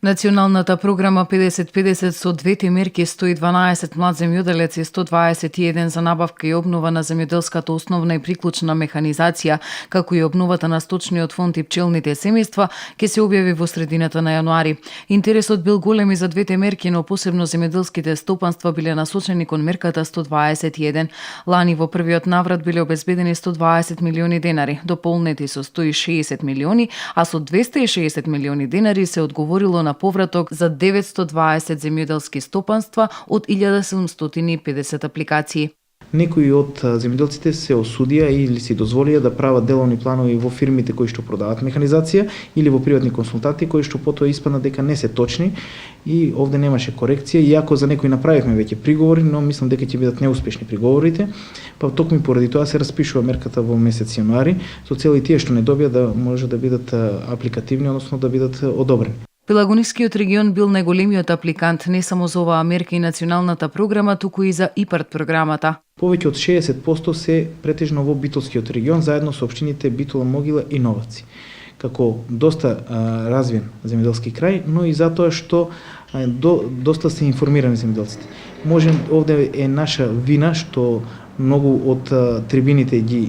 Националната програма 50-50 со двете мерки 112 млад земјоделец и 121 за набавка и обнова на земјоделската основна и приклучна механизација, како и обновата на сточниот фонд и пчелните семејства, ќе се објави во средината на јануари. Интересот бил голем и за двете мерки, но посебно земјоделските стопанства биле насочени кон мерката 121. Лани во првиот наврат биле обезбедени 120 милиони денари, дополнети со 160 милиони, а со 260 милиони денари се одговорило на повраток за 920 земјоделски стопанства од 1750 апликации. Некои од земјоделците се осудија или си дозволија да прават деловни планови во фирмите кои што продаваат механизација или во приватни консултанти кои што потоа испадна дека не се точни и овде немаше корекција, иако за некои направивме веќе приговори, но мислам дека ќе бидат неуспешни приговорите, па токму поради тоа се распишува мерката во месец јануари, со цел и тие што не добија да може да бидат апликативни, односно да бидат одобрени. Пелагонискиот регион бил најголемиот апликант не само за оваа мерка и националната програма, туку и за ИПАРД програмата. Повеќе од 60% се претежно во Битолскиот регион, заедно со општините Битола, Могила и Новаци. Како доста развиен земјоделски крај, но и затоа што доста се информирани земјоделците. Може овде е наша вина што многу од трибините ги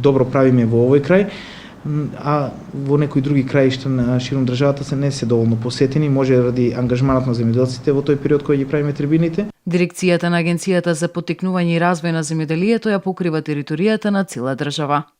добро правиме во овој крај, а во некои други краишта на широм државата се не се доволно посетени, може ради ангажманот на земјоделците во тој период кој ги правиме трибините. Дирекцијата на Агенцијата за поттикнување и развој на земјоделието ја покрива територијата на цела држава.